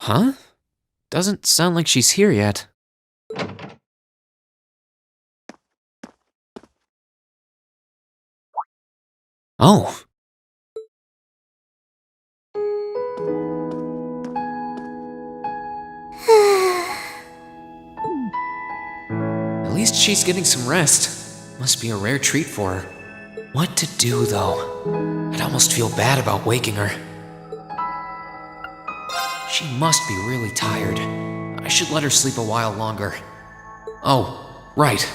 Huh? Doesn't sound like she's here yet. Oh. At least she's getting some rest. Must be a rare treat for her. What to do, though? I'd almost feel bad about waking her. She must be really tired. I should let her sleep a while longer. Oh, right.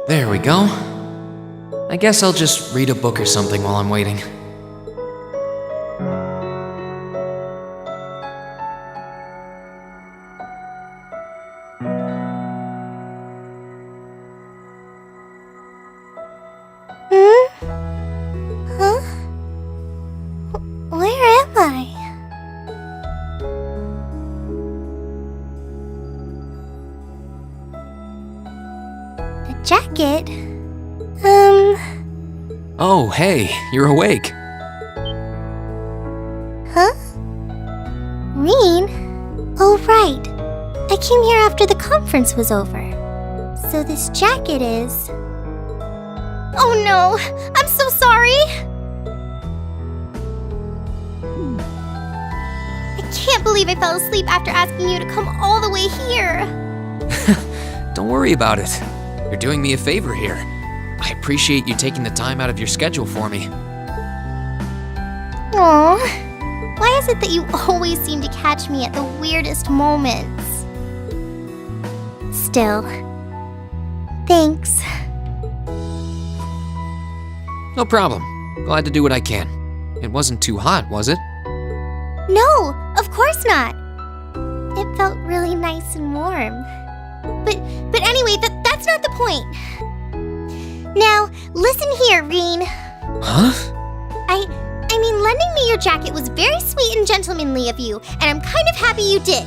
There we go. I guess I'll just read a book or something while I'm waiting. Huh? Where am I? A jacket? Oh, hey, you're awake. Huh? Reen? Oh, right. I came here after the conference was over. So this jacket is... Oh no! I'm so sorry! I can't believe I fell asleep after asking you to come all the way here. Don't worry about it. You're doing me a favor here. I appreciate you taking the time out of your schedule for me. Aw, why is it that you always seem to catch me at the weirdest moments? Still, thanks. No problem. Glad to do what I can. It wasn't too hot, was it? No, of course not. It felt really nice and warm. But anyway, that's not the point. Now, listen here, Reen. Huh? I mean, lending me your jacket was very sweet and gentlemanly of you, and I'm kind of happy you did.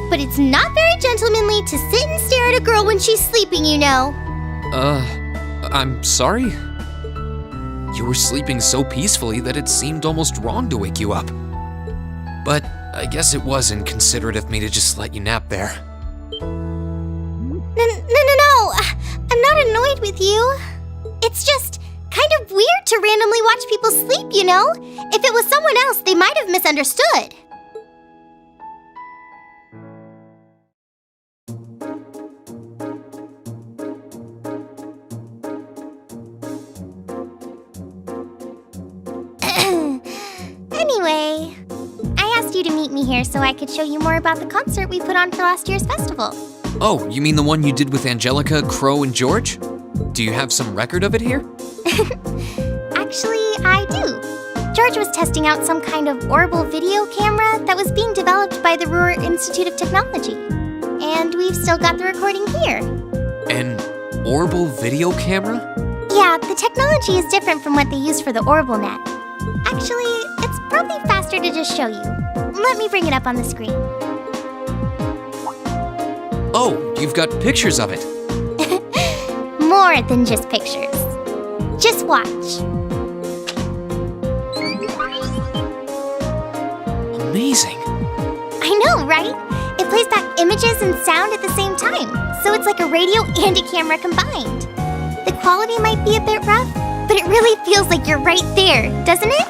But it's not very gentlemanly to sit and stare at a girl when she's sleeping, you know. I'm sorry? You were sleeping so peacefully that it seemed almost wrong to wake you up. But I guess it was inconsiderate of me to just let you nap there. No. I'm not annoyed with you. It's just kind of weird to randomly watch people sleep, you know? If it was someone else, they might have misunderstood. Anyway, I asked you to meet me here so I could show you more about the concert we put on for last year's festival. Oh, you mean the one you did with Angelica, Crow, and George? Do you have some record of it here? Actually, I do. George was testing out some kind of orbital video camera that was being developed by the Ruhr Institute of Technology. And we've still got the recording here. An orbital video camera? Yeah, the technology is different from what they use for the Orbital Net. Actually, it's probably faster to just show you. Let me bring it up on the screen. Oh, you've got pictures of it. More than just pictures. Just watch. Amazing. I know, right? It plays back images and sound at the same time, so it's like a radio and a camera combined. The quality might be a bit rough, but it really feels like you're right there, doesn't it?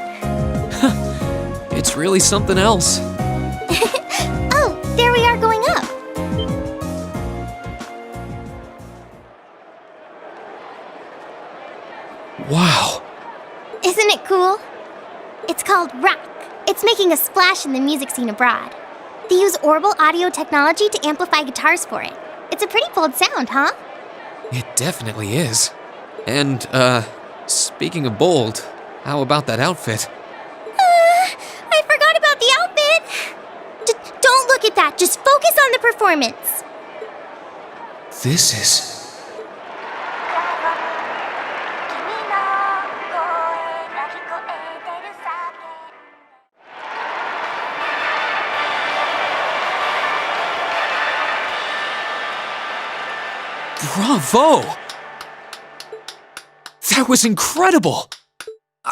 It's really something else. Oh, there we are going up. Wow. Isn't it cool? It's called rock. It's making a splash in the music scene abroad. They use orbital audio technology to amplify guitars for it. It's a pretty bold sound, huh? It definitely is. And, speaking of bold, how about that outfit? I forgot about the outfit. Don't look at that. Just focus on the performance. This is... Bravo! That was incredible!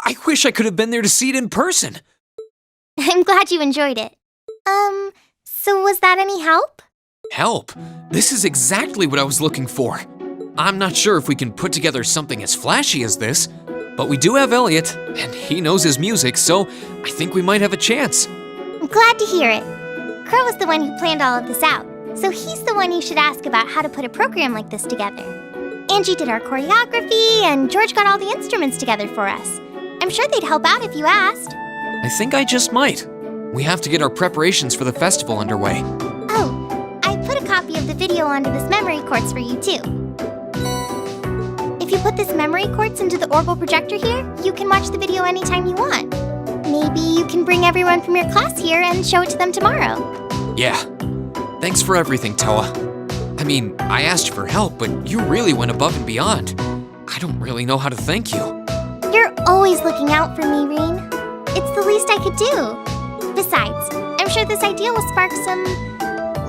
I wish I could have been there to see it in person. I'm glad you enjoyed it. So was that any help? Help? This is exactly what I was looking for. I'm not sure if we can put together something as flashy as this, but we do have Elliot, and he knows his music, so I think we might have a chance. I'm glad to hear it. Crow was the one who planned all of this out, so he's the one you should ask about how to put a program like this together. Angie did our choreography, and George got all the instruments together for us. I'm sure they'd help out if you asked. I think I just might. We have to get our preparations for the festival underway. Oh, I put a copy of the video onto this memory quartz for you too. If you put this memory quartz into the orbital projector here, you can watch the video anytime you want. Maybe you can bring everyone from your class here and show it to them tomorrow. Yeah. Thanks for everything, Toa. I mean, I asked you for help, but you really went above and beyond. I don't really know how to thank you. You're always looking out for me, Reen. It's the least I could do. Besides, I'm sure this idea will spark some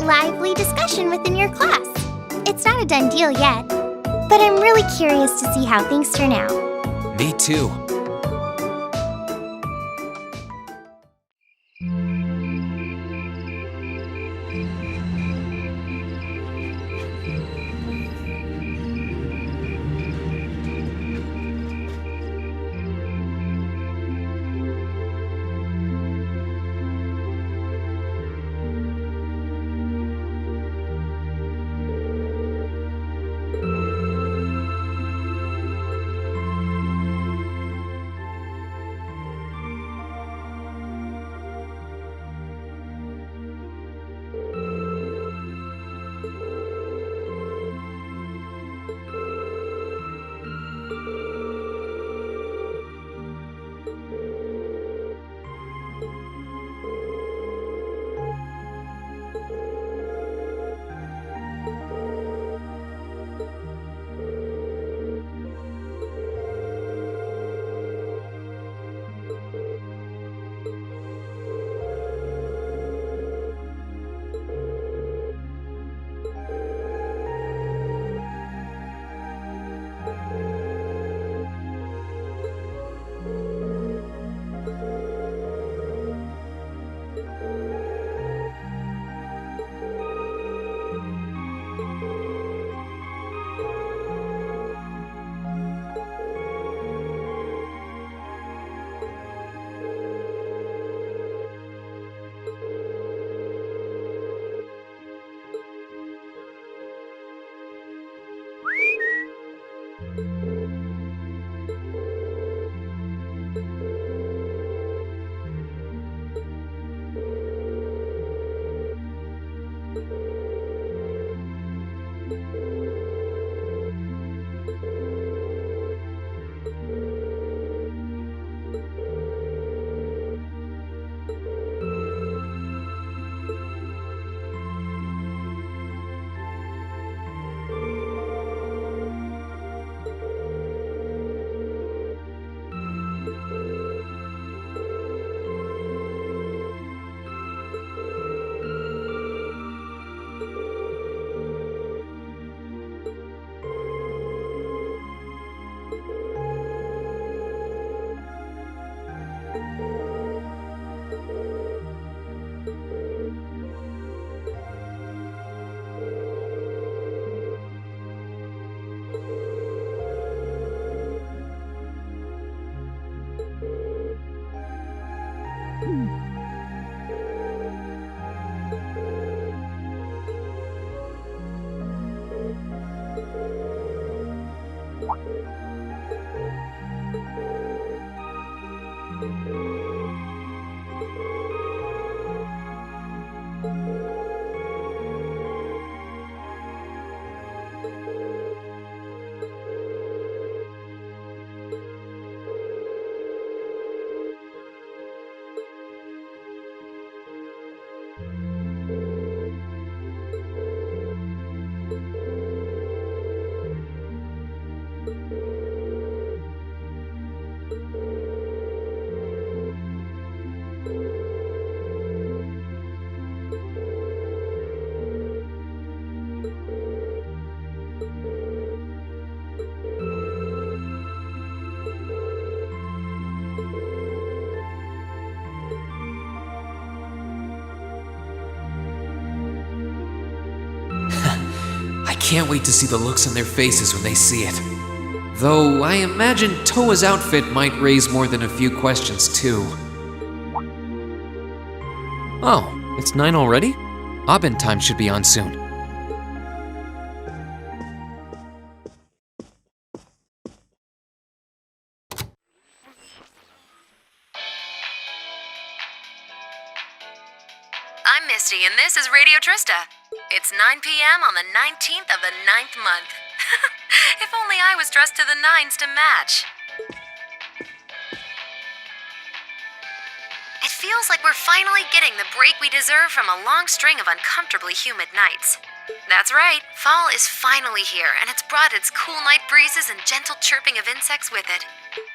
lively discussion within your class. It's not a done deal yet, but I'm really curious to see how things turn out. Me too. can't wait to see the looks on their faces when they see it. Though I imagine Toa's outfit might raise more than a few questions too. Oh, it's 9 already? Abend time should be on soon. I'm Misty, and this is Radio Trista. It's 9 p.m. on the 19th of the 9th month. If only I was dressed to the nines to match. It feels like we're finally getting the break we deserve from a long string of uncomfortably humid nights. That's right, fall is finally here, and it's brought its cool night breezes and gentle chirping of insects with it.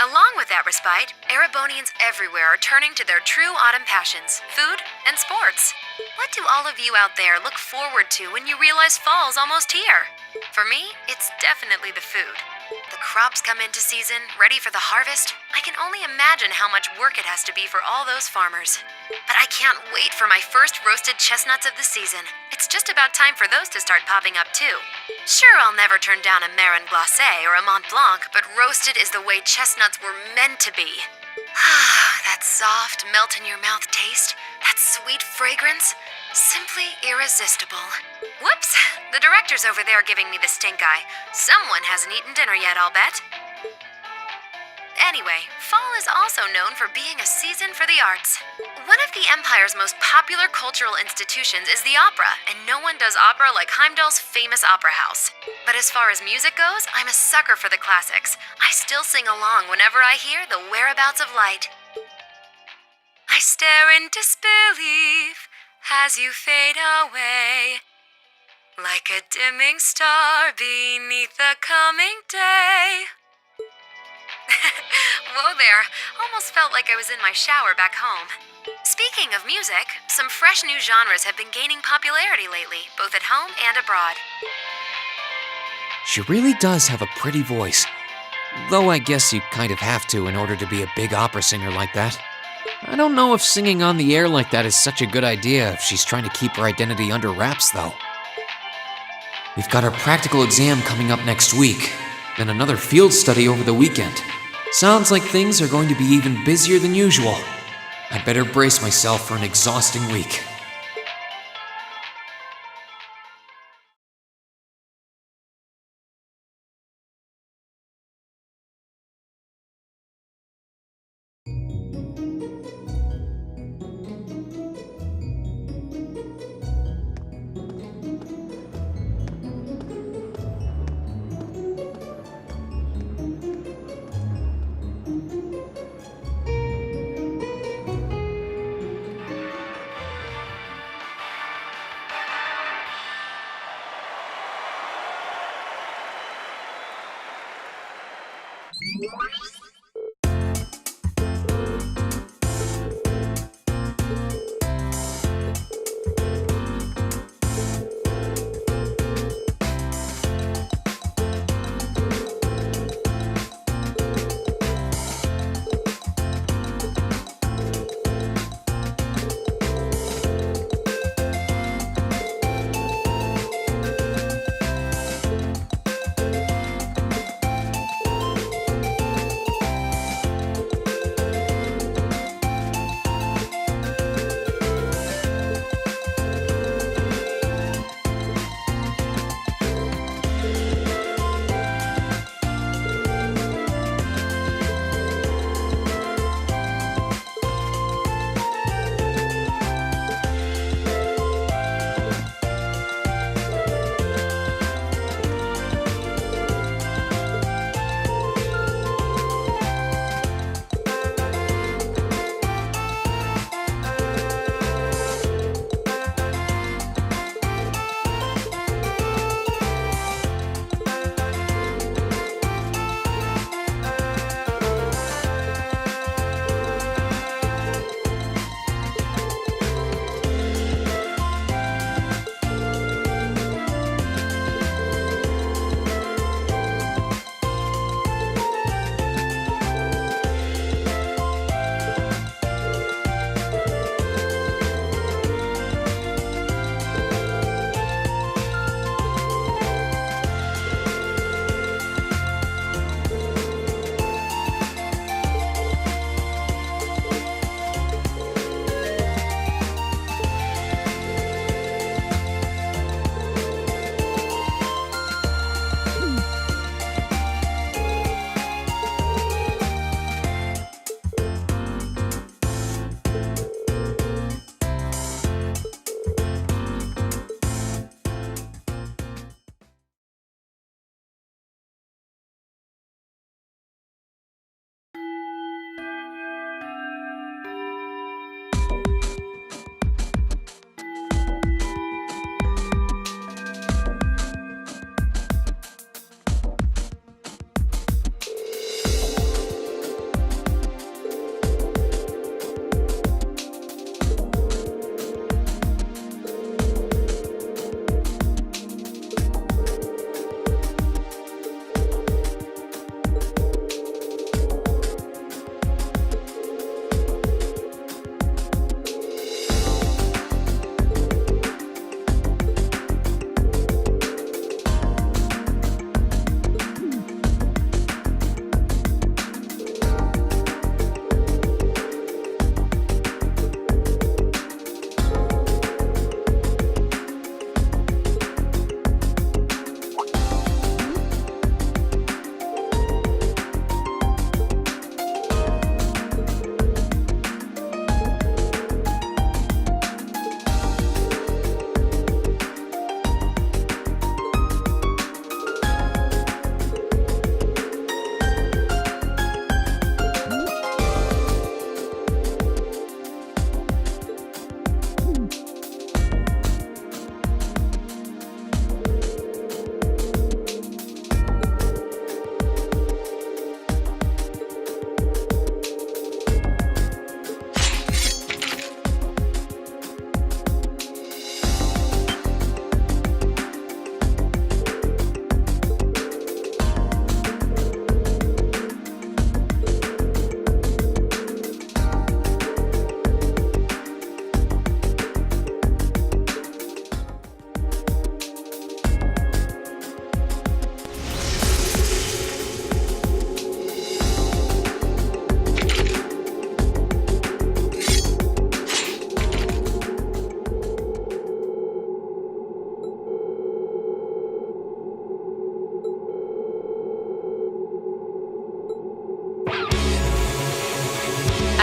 Along with that respite, Erebonians everywhere are turning to their true autumn passions, food and sports. What do all of you out there look forward to when you realize fall's almost here? For me, it's definitely the food. The crops come into season, ready for the harvest. I can only imagine how much work it has to be for all those farmers. But I can't wait for my first roasted chestnuts of the season. It's just about time for those to start popping up too. Sure, I'll never turn down a Marron Glacé or a Mont Blanc, but roasted is the way chestnuts were meant to be. That soft, melt-in-your-mouth taste, that sweet fragrance, simply irresistible. Whoops! The director's over there giving me the stink eye. Someone hasn't eaten dinner yet, I'll bet. Anyway, fall is also known for being a season for the arts. One of the Empire's most popular cultural institutions is the opera, and no one does opera like Heimdall's famous opera house. But as far as music goes, I'm a sucker for the classics. I still sing along whenever I hear The Whereabouts of Light. I stare in disbelief as you fade away, like a dimming star beneath the coming day. Whoa there, almost felt like I was in my shower back home. Speaking of music, some fresh new genres have been gaining popularity lately, both at home and abroad. She really does have a pretty voice. Though I guess you kind of have to in order to be a big opera singer like that. I don't know if singing on the air like that is such a good idea if she's trying to keep her identity under wraps, though. We've got our practical exam coming up next week, then another field study over the weekend. Sounds like things are going to be even busier than usual. I'd better brace myself for an exhausting week.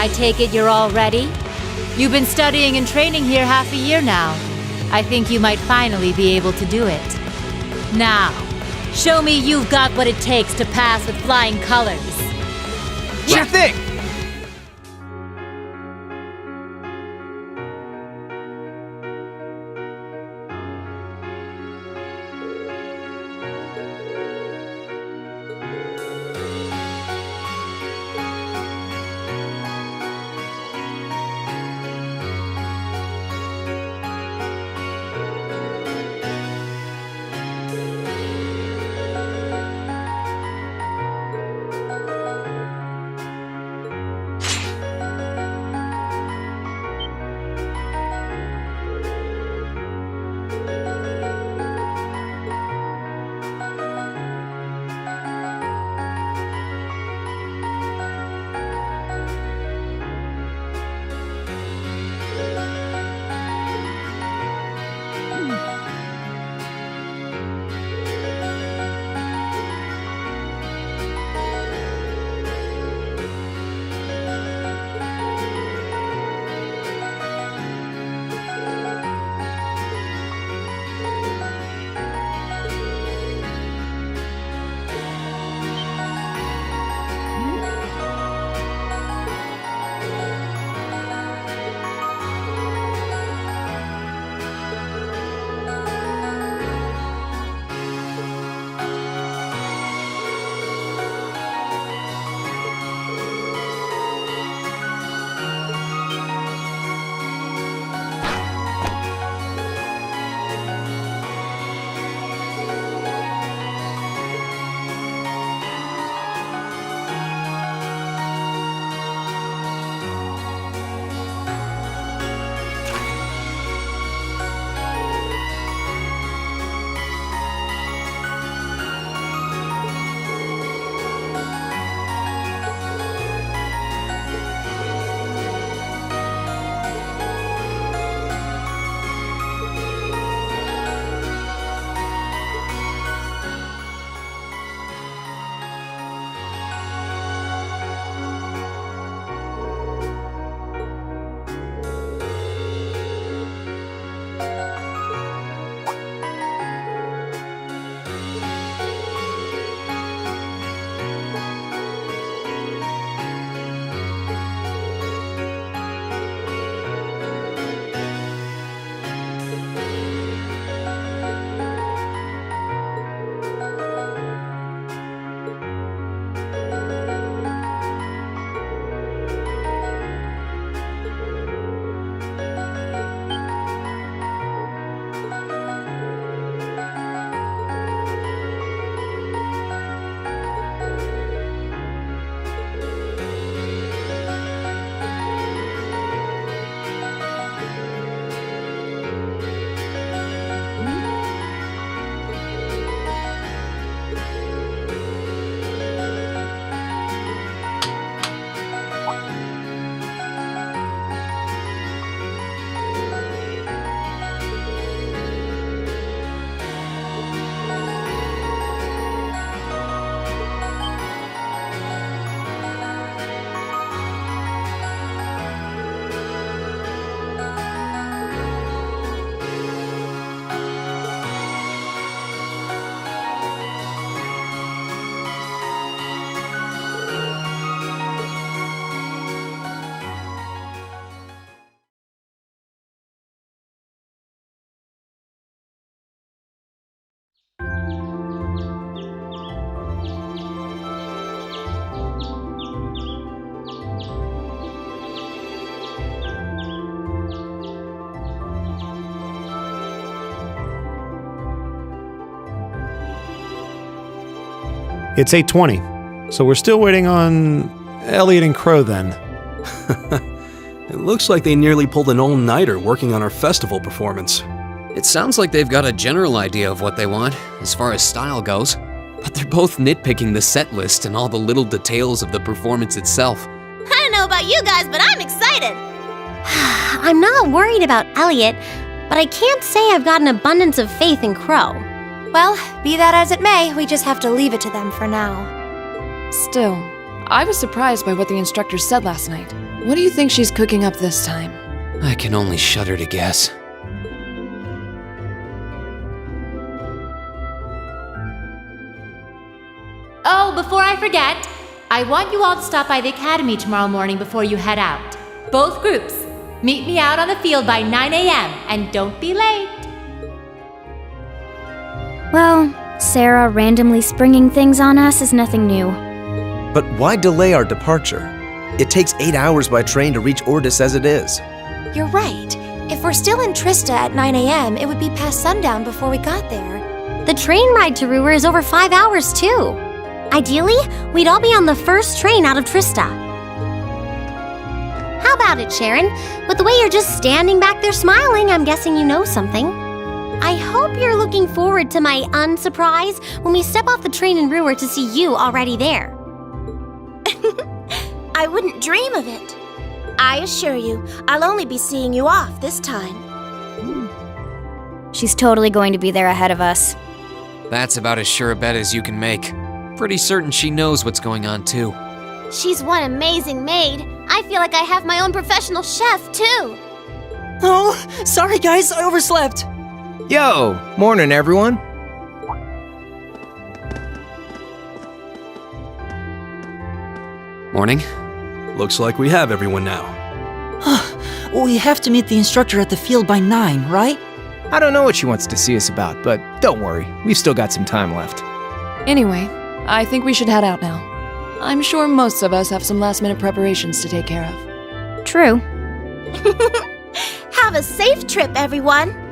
I take it you're all ready? You've been studying and training here half a year now. I think you might finally be able to do it. Now, show me you've got what it takes to pass with flying colors. Sure thing! It's 8:20, so we're still waiting on Elliot and Crow then. It looks like they nearly pulled an all-nighter working on our festival performance. It sounds like they've got a general idea of what they want, as far as style goes. But they're both nitpicking the set list and all the little details of the performance itself. I don't know about you guys, but I'm excited. I'm not worried about Elliot, but I can't say I've got an abundance of faith in Crow. Well, be that as it may, we just have to leave it to them for now. Still, I was surprised by what the instructor said last night. What do you think she's cooking up this time? I can only shudder to guess. Oh, before I forget, I want you all to stop by the academy tomorrow morning before you head out. Both groups. Meet me out on the field by 9 a.m. and don't be late. Well, Sarah randomly springing things on us is nothing new. But why delay our departure? It takes 8 hours by train to reach Ordis as it is. You're right. If we're still in Trista at 9 a.m., it would be past sundown before we got there. The train ride to Ruhr is over 5 hours, too. Ideally, we'd all be on the first train out of Trista. How about it, Sharon? With the way you're just standing back there smiling, I'm guessing you know something. I hope you're looking forward to my unsurprise when we step off the train in Ruhr to see you already there. I wouldn't dream of it. I assure you, I'll only be seeing you off this time. She's totally going to be there ahead of us. That's about as sure a bet as you can make. Pretty certain she knows what's going on, too. She's one amazing maid. I feel like I have my own professional chef, too. Oh, sorry guys, I overslept. Yo, morning everyone. Morning. Looks like we have everyone now. We have to meet the instructor at the field by 9, right? I don't know what she wants to see us about, but don't worry, we've still got some time left. Anyway, I think we should head out now. I'm sure most of us have some last-minute preparations to take care of. True. Have a safe trip, everyone.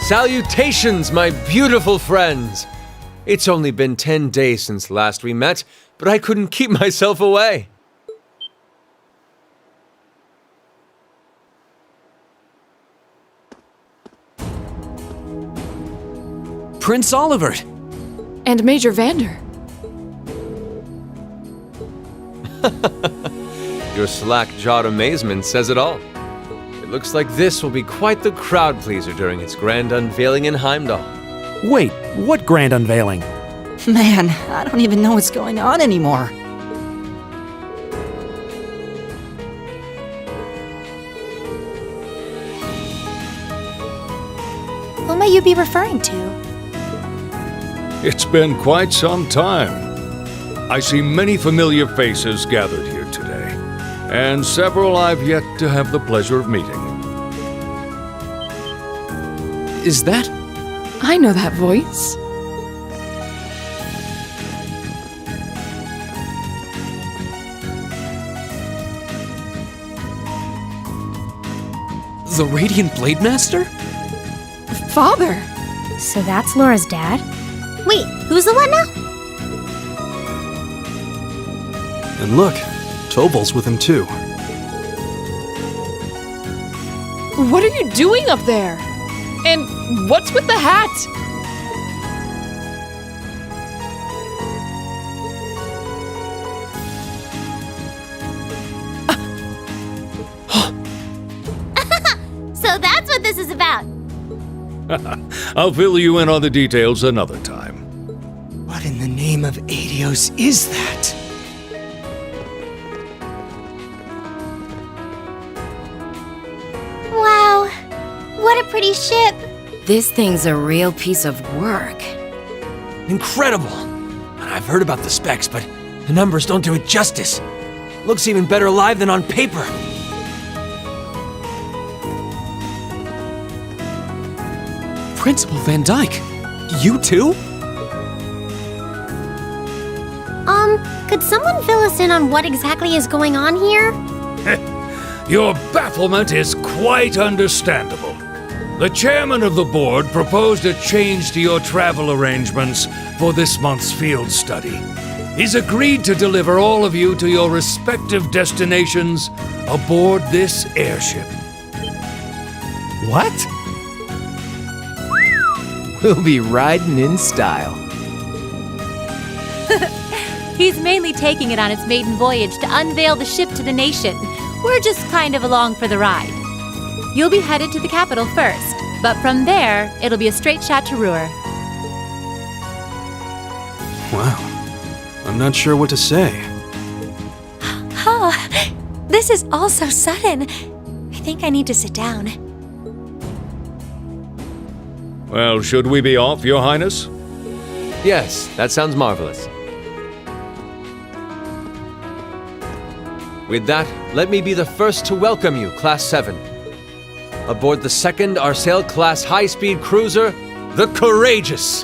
Salutations, my beautiful friends! It's only been 10 days since last we met, but I couldn't keep myself away. Prince Olivert! And Major Vander. Your slack-jawed amazement says it all. It looks like this will be quite the crowd pleaser during its grand unveiling in Heimdall. Wait, what grand unveiling? Man, I don't even know what's going on anymore. Who might you be referring to? It's been quite some time. I see many familiar faces gathered here today, and several I've yet to have the pleasure of meeting. Is that? I know that voice. The Radiant Blade Master? Father! So that's Laura's dad? Wait, who's the what now? And look, Tobal's with him too. What are you doing up there? And what's with the hat? So that's what this is about. I'll fill you in on the details another time. What in the name of Adios is that? Wow, what a pretty ship. This thing's a real piece of work. Incredible! I've heard about the specs, but the numbers don't do it justice. Looks even better live than on paper. Principal Van Dyke, you too? Could someone fill us in on what exactly is going on here? Your bafflement is quite understandable. The chairman of the board proposed a change to your travel arrangements for this month's field study. He's agreed to deliver all of you to your respective destinations aboard this airship. What? We'll be riding in style. He's mainly taking it on its maiden voyage to unveil the ship to the nation. We're just kind of along for the ride. You'll be headed to the capital first, but from there, it'll be a straight shot to Ruhr. Wow. I'm not sure what to say. This is all so sudden. I think I need to sit down. Well, should we be off, Your Highness? Yes, that sounds marvelous. With that, let me be the first to welcome you, Class 7. Aboard the second Arcel-class high-speed cruiser, the Courageous.